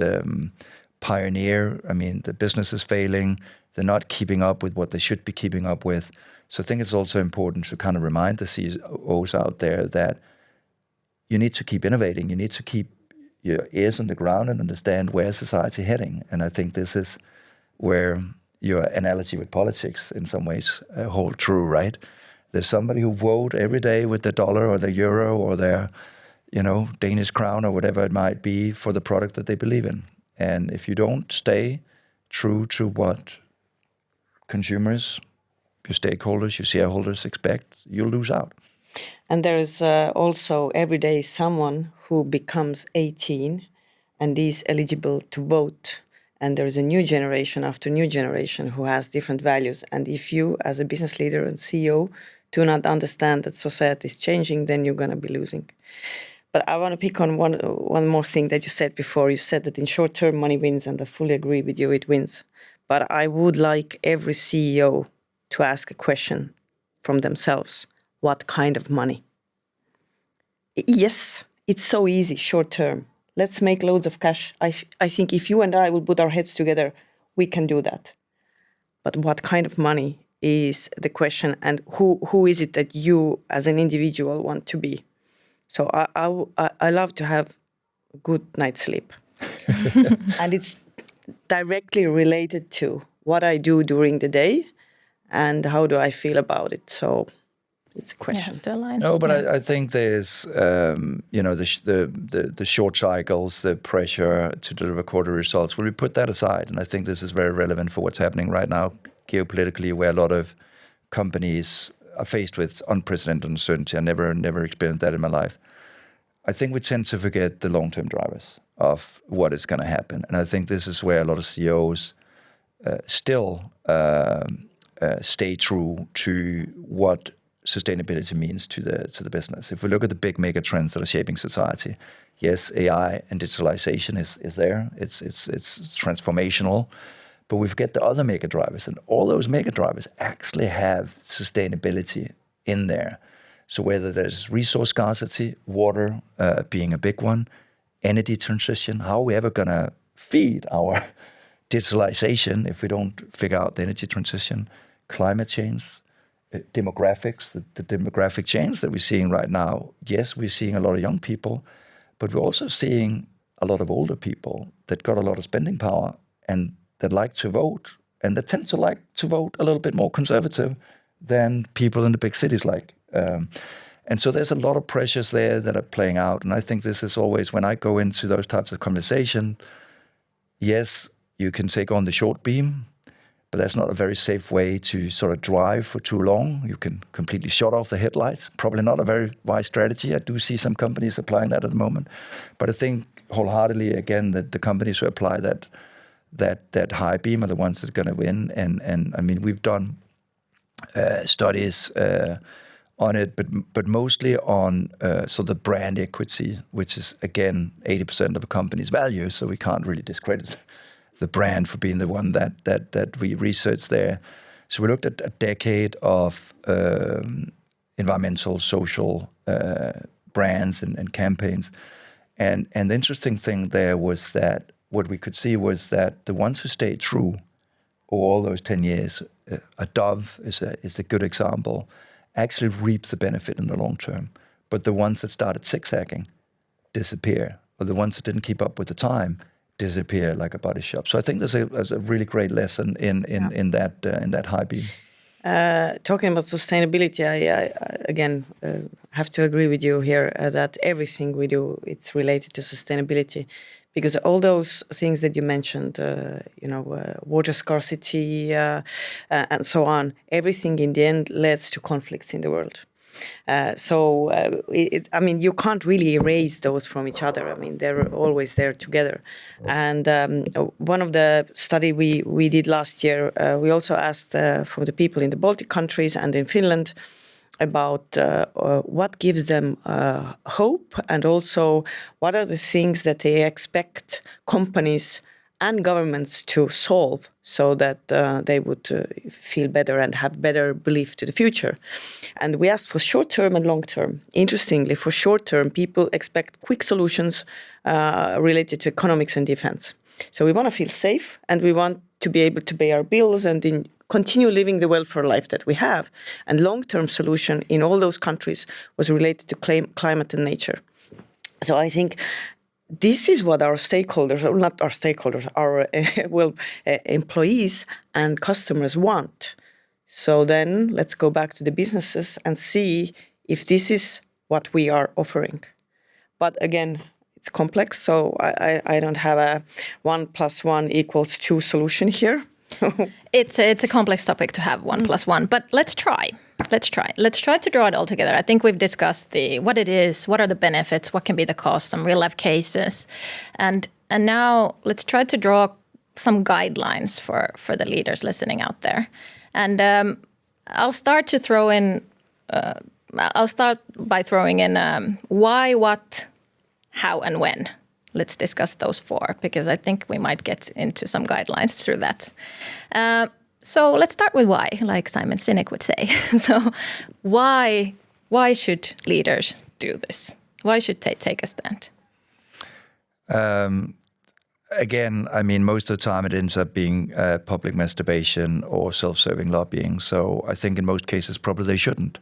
pioneer. I mean, the business is failing. They're not keeping up with what they should be keeping up with. So I think it's also important to kind of remind the CEOs out there that you need to keep innovating. You need to keep your ears on the ground and understand where society heading. And I think this is where your analogy with politics in some ways hold true, right? There's somebody who vote every day with the dollar or the euro or their, Danish crown or whatever it might be for the product that they believe in. And if you don't stay true to what consumers, your stakeholders, your shareholders expect, you'll lose out. And there is also every day someone who becomes 18 and is eligible to vote. And there is a new generation after new generation who has different values. And if you, as a business leader and CEO, do not understand that society is changing, then you're going to be losing. But I want to pick on one more thing that you said before. You said that in short term, money wins, and I fully agree with you, it wins. But I would like every CEO to ask a question from themselves. What kind of money? Yes, it's so easy, short term. Let's make loads of cash. I think if you and I will put our heads together, we can do that. But what kind of money is the question, and who is it that you as an individual want to be? So I love to have a good night's sleep. And it's directly related to what I do during the day and how do I feel about it. So it's a question. Yeah, still line. No, but I think there's, the short cycles, the pressure to deliver quarter results. Well, we put that aside, and I think this is very relevant for what's happening right now geopolitically, where a lot of companies are faced with unprecedented uncertainty. I never experienced that in my life. I think we tend to forget the long-term drivers of what is going to happen, and I think this is where a lot of CEOs still stay true to what sustainability means to the business. If we look at the big mega trends that are shaping society, yes, AI and digitalization is there. It's transformational, but we forget the other mega drivers, and all those mega drivers actually have sustainability in there. So whether there's resource scarcity, water being a big one, energy transition, how are we ever going to feed our digitalization if we don't figure out the energy transition, climate change, demographics, the demographic change that we're seeing right now. Yes, we're seeing a lot of young people, but we're also seeing a lot of older people that got a lot of spending power and that like to vote, and that tend to like to vote a little bit more conservative than people in the big cities like. And so there's a lot of pressures there that are playing out. And I think this is always, when I go into those types of conversation, yes, you can take on the short beam, but that's not a very safe way to sort of drive for too long. You can completely shut off the headlights. Probably not a very wise strategy. I do see some companies applying that at the moment. But I think wholeheartedly, again, that the companies who apply that high beam are the ones that are going to win. And I mean, we've done studies on it, but mostly on the brand equity, which is, again, 80% of a company's value. So we can't really discredit the brand for being the one that we researched there. So we looked at a decade of environmental, social brands and campaigns. And the interesting thing there was that what we could see was that the ones who stayed true all those 10 years, a Dove is a good example, actually reaps the benefit in the long term. But the ones that started zigzagging disappear, or the ones that didn't keep up with the time disappear like a body shop. So I think there's a really great lesson in that high beam. Talking about sustainability, I again have to agree with you here that everything we do, it's related to sustainability, because all those things that you mentioned, water scarcity and so on, everything in the end leads to conflicts in the world. You can't really erase those from each other. I mean, they're always there together. And one of the study we did last year, we also asked from the people in the Baltic countries and in Finland about what gives them hope, and also what are the things that they expect companies and governments to solve so that they would feel better and have better belief to the future. And we asked for short-term and long-term. Interestingly, for short-term, people expect quick solutions related to economics and defense. So we want to feel safe, and we want to be able to pay our bills and continue living the welfare life that we have. And long-term solution in all those countries was related to climate and nature. So I think this is what our stakeholders, or not our stakeholders, our employees and customers want. So then let's go back to the businesses and see if this is what we are offering. But again, it's complex, so I don't have a 1 + 1 = 2 solution here. It's a complex topic to have 1 + 1, but let's try. Let's try to draw it all together. I think we've discussed what it is, what are the benefits, what can be the cost, some real life cases, and now let's try to draw some guidelines for the leaders listening out there. And I'll start by throwing in why, what, how and when. Let's discuss those 4, because I think we might get into some guidelines through that. So let's start with why, like Simon Sinek would say. So why should leaders do this? Why should they take a stand? Again, I mean, most of the time it ends up being public masturbation or self-serving lobbying. So I think in most cases, probably they shouldn't.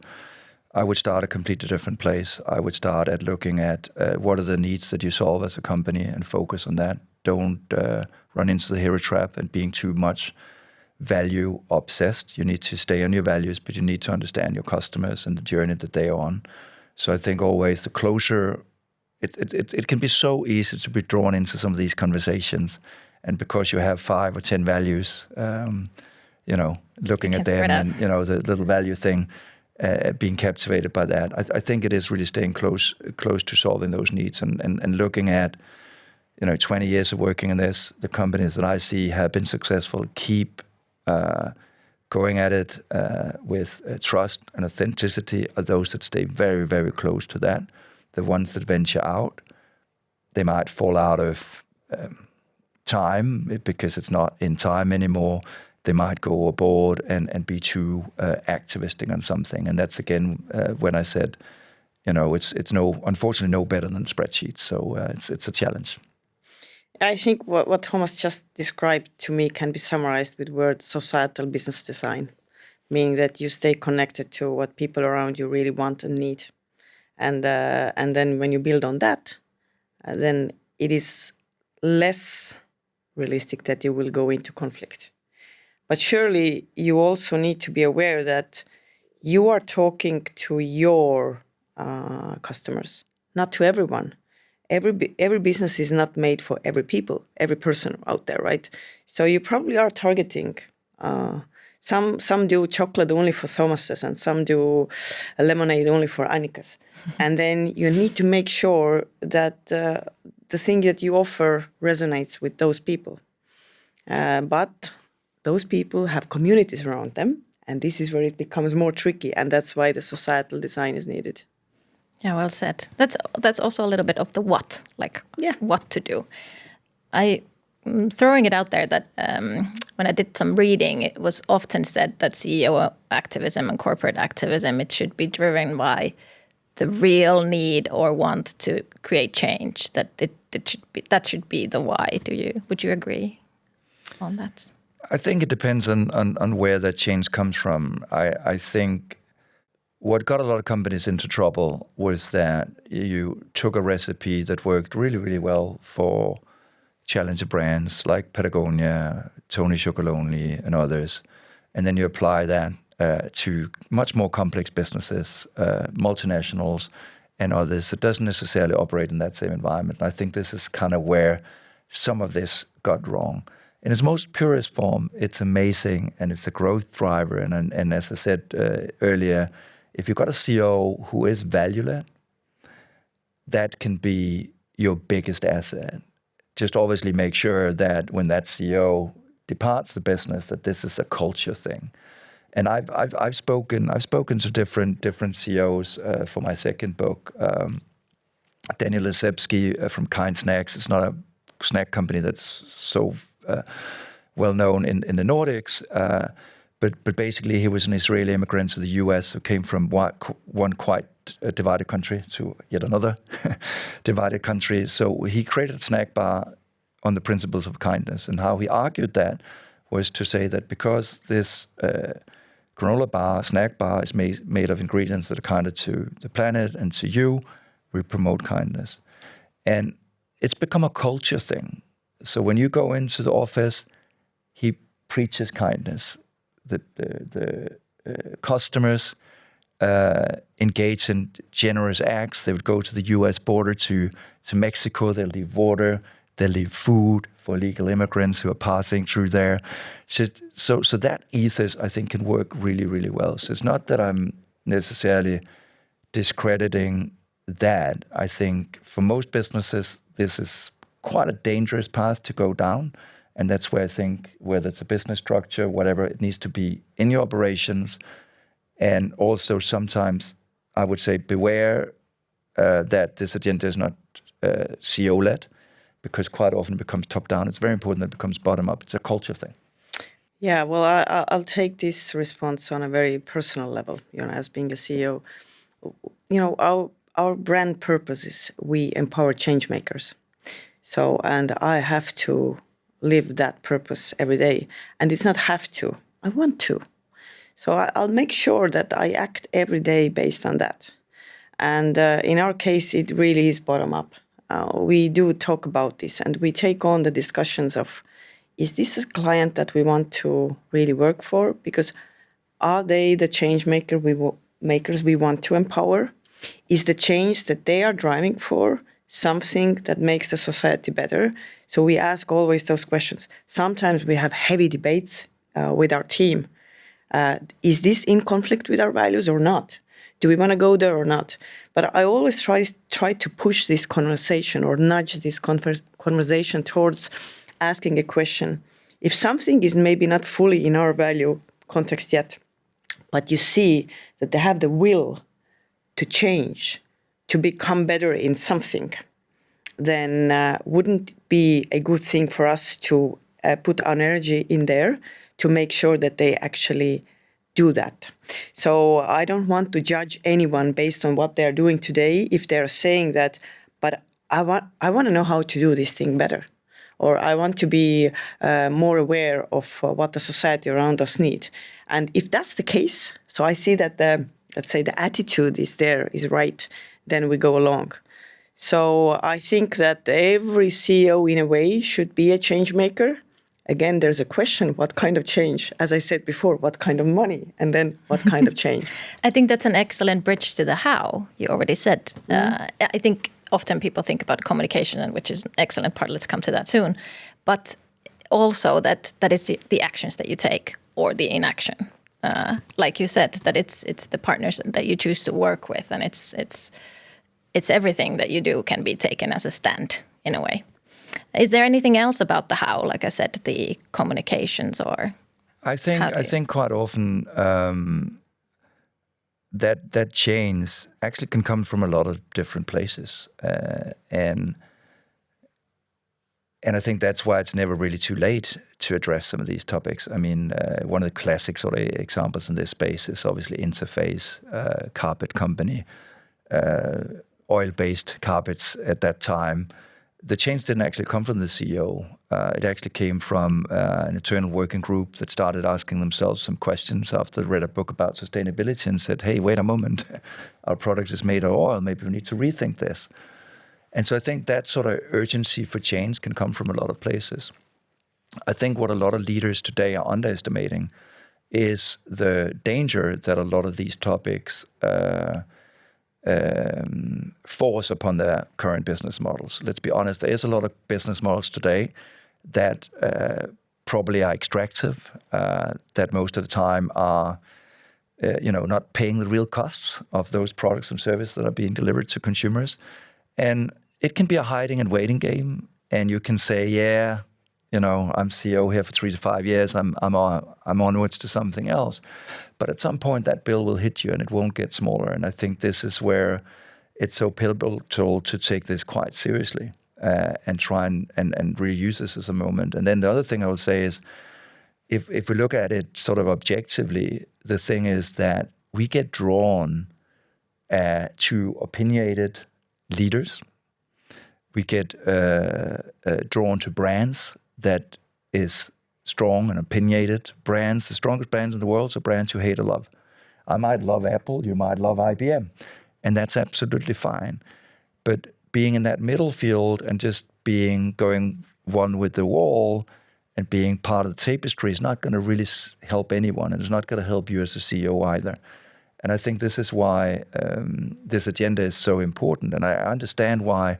I would start a completely different place. I would start at looking at what are the needs that you solve as a company and focus on that. Don't run into the hero trap and being too much value obsessed. You need to stay on your values, but you need to understand your customers and the journey that they are on. So I think always the closure, it can be so easy to be drawn into some of these conversations. And because you have 5 or 10 values, looking at them and, the little value thing, being captivated by that. I think it is really staying close to solving those needs and looking at, 20 years of working in this, the companies that I see have been successful, keep going at it with trust and authenticity are those that stay very, very close to that. The ones that venture out, they might fall out of time because it's not in time anymore. They might go aboard and be too activistic on something. And that's, again, when I said, it's unfortunately no better than spreadsheets. So it's a challenge. I think what Thomas just described to me can be summarized with word societal business design, meaning that you stay connected to what people around you really want and need. And then when you build on that, then it is less realistic that you will go into conflict. But surely you also need to be aware that you are talking to your customers, not to everyone. Every business is not made for every person out there, right? So you probably are targeting. Some do chocolate only for Thomas's, and some do a lemonade only for Annika's. And then you need to make sure that the thing that you offer resonates with those people. But those people have communities around them, and this is where it becomes more tricky, and that's why the societal design is needed. Yeah, well said. That's also a little bit of the what, what to do. Throwing it out there that when I did some reading, it was often said that CEO activism and corporate activism, it should be driven by the real need or want to create change. That should be the why. Would you agree on that? I think it depends on where that change comes from. I think what got a lot of companies into trouble was that you took a recipe that worked really, really well for challenger brands like Patagonia, Tony Chocolonely, and others, and then you apply that to much more complex businesses, multinationals, and others that doesn't necessarily operate in that same environment. And I think this is kind of where some of this got wrong. In its most purest form, it's amazing, and it's a growth driver. And as I said earlier, if you've got a CEO who is value-led, that can be your biggest asset. Just obviously make sure that when that CEO departs the business, that this is a culture thing. And I've spoken to different CEOs for my second book. Daniel Lesebsky from Kind Snacks. It's not a snack company that's so well known in the Nordics. But basically, he was an Israeli immigrant to the US who came from one quite divided country to yet another divided country. So he created a snack bar on the principles of kindness. And how he argued that was to say that because this granola bar, snack bar, is made of ingredients that are kinder to the planet and to you, we promote kindness. And it's become a culture thing. So when you go into the office, he preaches kindness. The customers engage in generous acts. They would go to the U.S. border to Mexico. They'll leave water. They'll leave food for illegal immigrants who are passing through there. So that ethos, I think, can work really, really well. So it's not that I'm necessarily discrediting that. I think for most businesses, this is quite a dangerous path to go down. And that's where I think, whether it's a business structure, whatever, it needs to be in your operations. And also sometimes I would say beware that this agenda is not CEO-led, because quite often it becomes top-down. It's very important that it becomes bottom-up. It's a culture thing. Yeah, well, I'll take this response on a very personal level. As being a CEO, our brand purpose is we empower change makers. So, and I have to live that purpose every day. And it's not have to, I want to. So I'll make sure that I act every day based on that. And in our case, it really is bottom up. We do talk about this and we take on the discussions of, is this a client that we want to really work for? Because are they the change makers we want to empower? Is the change that they are driving for something that makes the society better? So we ask always those questions. Sometimes we have heavy debates with our team. Is this in conflict with our values or not? Do we want to go there or not? But I always try to push this conversation or nudge this conversation towards asking a question. If something is maybe not fully in our value context yet, but you see that they have the will to change, to become better in something, then wouldn't it be a good thing for us to put our energy in there to make sure that they actually do that? So I don't want to judge anyone based on what they're doing today if they're saying that, but I want to know how to do this thing better. Or I want to be more aware of what the society around us need. And if that's the case, so I see that let's say the attitude is right, then we go along. So I think that every CEO in a way should be a change maker. Again, there's a question, what kind of change? As I said before, what kind of money? And then what kind of change? I think that's an excellent bridge to the how, you already said. I think often people think about communication, which is an excellent part. Let's come to that soon. But also that is the actions that you take or the inaction. Like you said, that it's the partners that you choose to work with, and it's everything that you do can be taken as a stand in a way. Is there anything else about the how? Like I said, the communications or I think quite often that change actually can come from a lot of different places, and I think that's why it's never really too late to address some of these topics. I mean, one of the classic sort of examples in this space is obviously Interface, carpet company, oil-based carpets at that time. The change didn't actually come from the CEO. It actually came from an internal working group that started asking themselves some questions after they read a book about sustainability and said, hey, wait a moment, our product is made of oil, maybe we need to rethink this. And so I think that sort of urgency for change can come from a lot of places. I think what a lot of leaders today are underestimating is the danger that a lot of these topics force upon their current business models. Let's be honest, there is a lot of business models today that probably are extractive, that most of the time are not paying the real costs of those products and services that are being delivered to consumers. And it can be a hiding and waiting game. And you can say, yeah, I'm CEO here for 3 to 5 years. I'm onwards to something else. But at some point, that bill will hit you, and it won't get smaller. And I think this is where it's so pivotal to take this quite seriously and try and really use this as a moment. And then the other thing I would say is, if we look at it sort of objectively, the thing is that we get drawn to opinionated leaders. We get drawn to brands that is strong and opinionated brands. The strongest brands in the world are brands you hate or love. I might love Apple, you might love IBM, and that's absolutely fine. But being in that middle field and just going one with the wall and being part of the tapestry is not going to really help anyone, and it's not going to help you as a CEO either. And I think this is why this agenda is so important. And I understand why,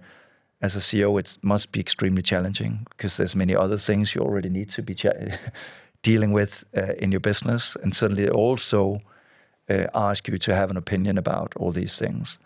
as a CEO, it must be extremely challenging because there's many other things you already need to be dealing with in your business. And suddenly also ask you to have an opinion about all these things.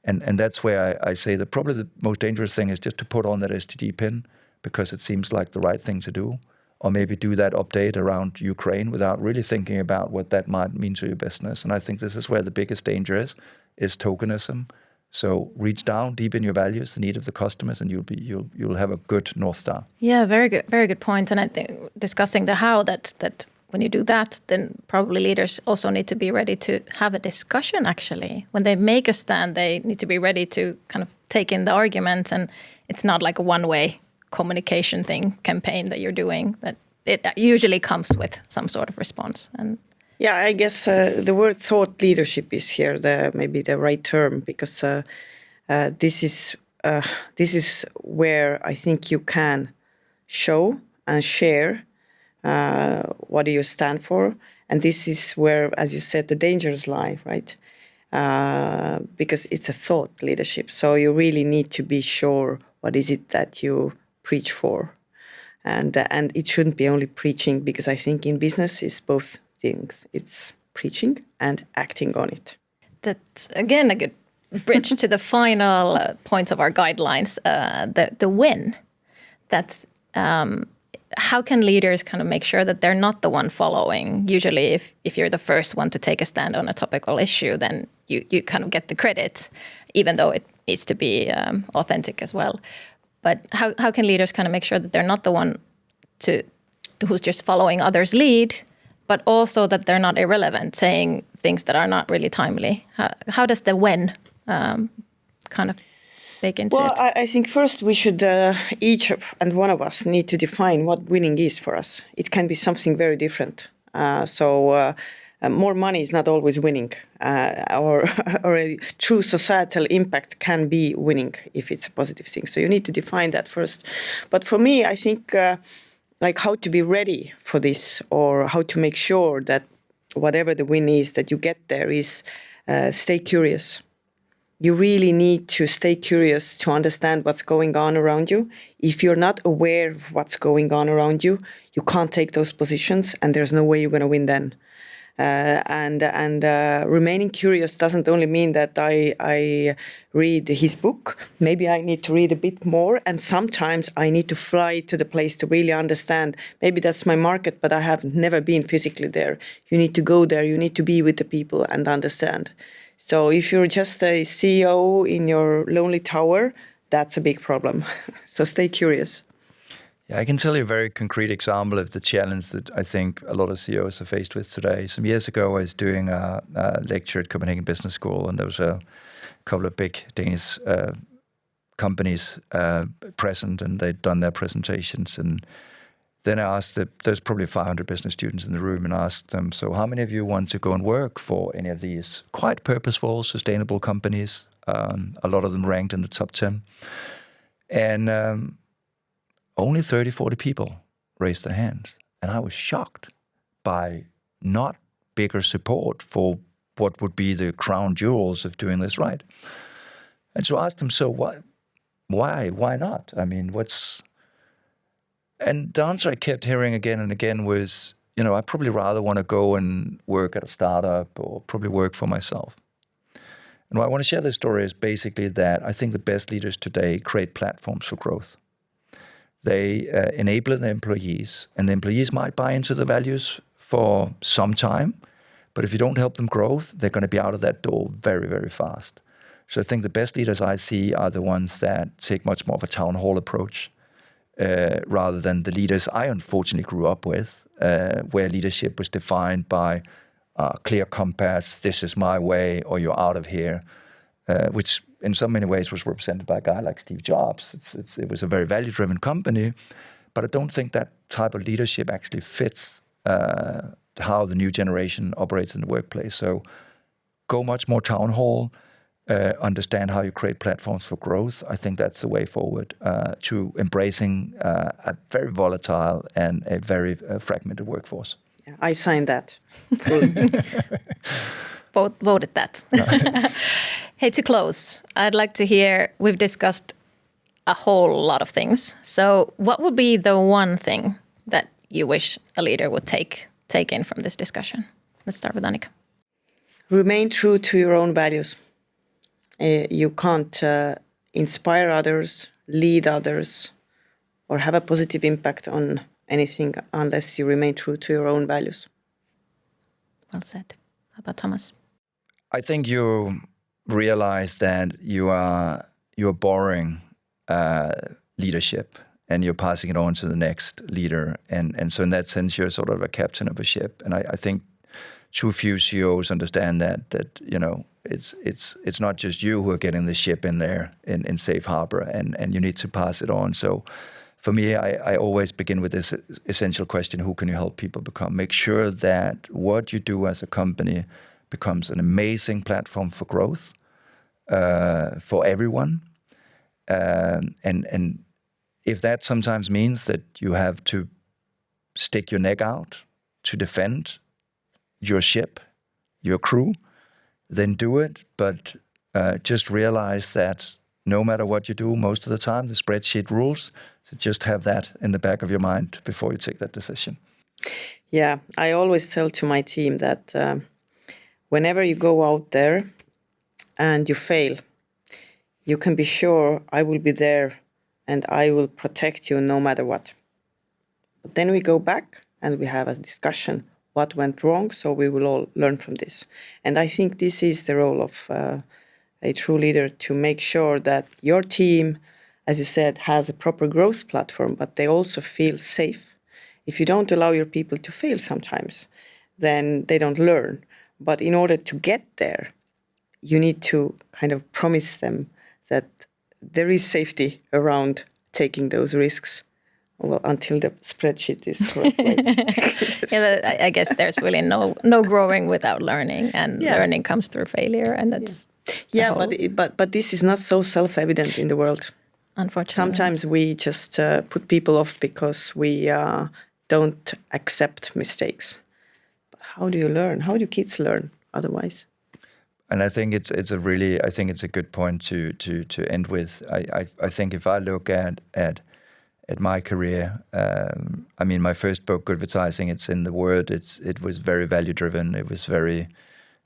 And that's where I say that probably the most dangerous thing is just to put on that STD pin because it seems like the right thing to do. Or maybe do that update around Ukraine without really thinking about what that might mean to your business. And I think this is where the biggest danger is tokenism. So reach down deep in your values, the need of the customers, and you'll have a good North Star. Yeah, very good point. And I think discussing the how that when you do that, then probably leaders also need to be ready to have a discussion. Actually, when they make a stand, they need to be ready to kind of take in the arguments, and it's not like a one-way communication campaign that you're doing. That it usually comes with some sort of response. And yeah, I guess the word thought leadership is here maybe the right term, because this is where I think you can show and share what do you stand for, and this is where, as you said, the dangers lie, right? Because it's a thought leadership, so you really need to be sure what is it that you preach for, and it shouldn't be only preaching, because I think in business it's both things. It's preaching and acting on it. That's again a good bridge to the final points of our guidelines. The win. That's how can leaders kind of make sure that they're not the one following? Usually, if you're the first one to take a stand on a topical issue, then you kind of get the credit, even though it needs to be authentic as well. But how can leaders kind of make sure that they're not the one who's just following others' lead, but also that they're not irrelevant, saying things that are not really timely? How does the when kind of bake into it? Well, I think first we should, each and one of us need to define what winning is for us. It can be something very different. More money is not always winning, or a true societal impact can be winning if it's a positive thing. So you need to define that first. But for me, I think like how to be ready for this, or how to make sure that whatever the win is that you get there is stay curious. You really need to stay curious to understand what's going on around you. If you're not aware of what's going on around you, you can't take those positions, and there's no way you're going to win then. Remaining curious doesn't only mean that I read his book. Maybe I need to read a bit more, and sometimes I need to fly to the place to really understand. Maybe that's my market, but I have never been physically there. You need to go there. You need to be with the people and understand. So if you're just a CEO in your lonely tower, that's a big problem. So stay curious. Yeah, I can tell you a very concrete example of the challenge that I think a lot of CEOs are faced with today. Some years ago, I was doing a lecture at Copenhagen Business School, and there was a couple of big Danish companies present, and they'd done their presentations. And then I asked, there's probably 500 business students in the room, and I asked them, so how many of you want to go and work for any of these quite purposeful, sustainable companies? A lot of them ranked in the top 10. And only 30, 40 people raised their hands. And I was shocked by not bigger support for what would be the crown jewels of doing this right. And so I asked them, so why not? I mean, and the answer I kept hearing again and again was, I'd probably rather want to go and work at a startup or probably work for myself. And why I want to share this story is basically that I think the best leaders today create platforms for growth. They enable the employees, and the employees might buy into the values for some time, but if you don't help them grow, they're going to be out of that door very, very fast. So I think the best leaders I see are the ones that take much more of a town hall approach, rather than the leaders I unfortunately grew up with, where leadership was defined by clear compass, this is my way, or you're out of here, which in so many ways was represented by a guy like Steve Jobs. It was a very value-driven company, but I don't think that type of leadership actually fits how the new generation operates in the workplace. So go much more town hall, understand how you create platforms for growth. I think that's the way forward to embracing a very volatile and a very fragmented workforce. Yeah, I signed that. Voted that. No. Hey, to close, I'd like to hear, we've discussed a whole lot of things. So what would be the one thing that you wish a leader would take in from this discussion? Let's start with Annika. Remain true to your own values. You can't inspire others, lead others, or have a positive impact on anything unless you remain true to your own values. Well said. How about Thomas? I think you realize that you're borrowing leadership and you're passing it on to the next leader. And so in that sense, you're sort of a captain of a ship. And I think too few CEOs understand that it's not just you who are getting the ship in there in safe harbor, and you need to pass it on. So for me, I always begin with this essential question: who can you help people become? Make sure that what you do as a company becomes an amazing platform for growth for everyone. And if that sometimes means that you have to stick your neck out to defend your ship, your crew, then do it. But just realize that no matter what you do, most of the time, the spreadsheet rules. So just have that in the back of your mind before you take that decision. Yeah, I always tell to my team that whenever you go out there and you fail, you can be sure I will be there and I will protect you no matter what. But then we go back and we have a discussion. What went wrong? So we will all learn from this. And I think this is the role of a true leader, to make sure that your team, as you said, has a proper growth platform, but they also feel safe. If you don't allow your people to fail sometimes, then they don't learn. But in order to get there, you need to kind of promise them that there is safety around taking those risks. Well, until the spreadsheet is correct. Yes. Yeah, but I guess there's really no growing without learning, and learning comes through failure, and that's but this is not so self-evident in the world. Unfortunately, sometimes we just put people off because we don't accept mistakes. But how do you learn? How do kids learn otherwise? And I think it's a good point to end with. I think if I look at my career, my first book, Good Advertising, it's in the word. It was very value driven. It was very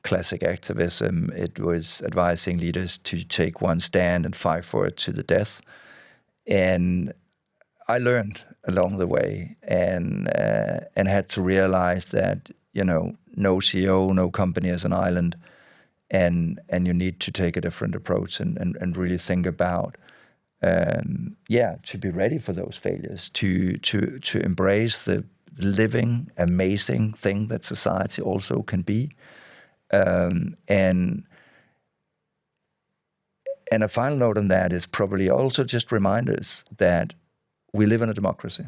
classic activism. It was advising leaders to take one stand and fight for it to the death. And I learned along the way, and had to realize that no CEO, no company is an island, and you need to take a different approach and really think about. To be ready for those failures, to embrace the living, amazing thing that society also can be, and a final note on that is probably also just remind us that we live in a democracy,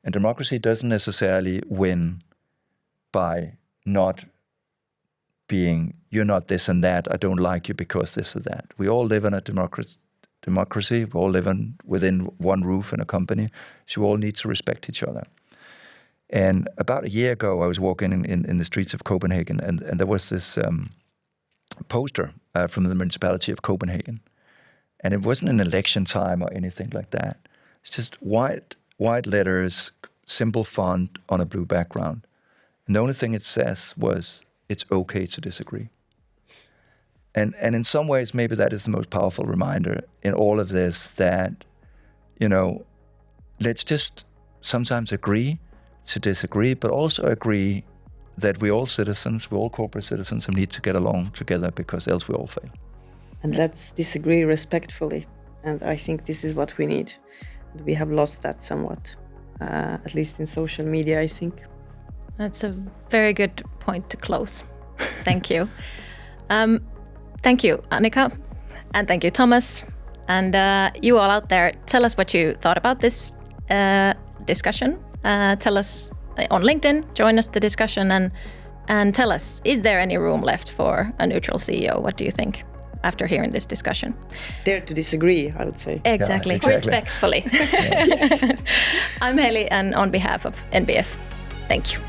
and democracy doesn't necessarily win by not being, you're not this and that, I don't like you because this or that. We all live in a democracy, we all live within one roof in a company, so we all need to respect each other. And about a year ago, I was walking in the streets of Copenhagen, and there was this poster from the municipality of Copenhagen. And it wasn't an election time or anything like that. It's just white letters, simple font on a blue background. And the only thing it says was, it's okay to disagree. And in some ways, maybe that is the most powerful reminder in all of this, that, let's just sometimes agree to disagree, but also agree that we're all citizens, we're all corporate citizens, and need to get along together, because else we all fail. And let's disagree respectfully. And I think this is what we need. We have lost that somewhat, at least in social media, I think. That's a very good point to close. Thank you. Thank you, Annika, and thank you, Thomas. And you all out there, tell us what you thought about this discussion. Tell us on LinkedIn, join us the discussion, and tell us, is there any room left for a neutral CEO? What do you think after hearing this discussion? Dare to disagree, I would say. Exactly. Respectfully. I'm Heli, and on behalf of NBF, thank you.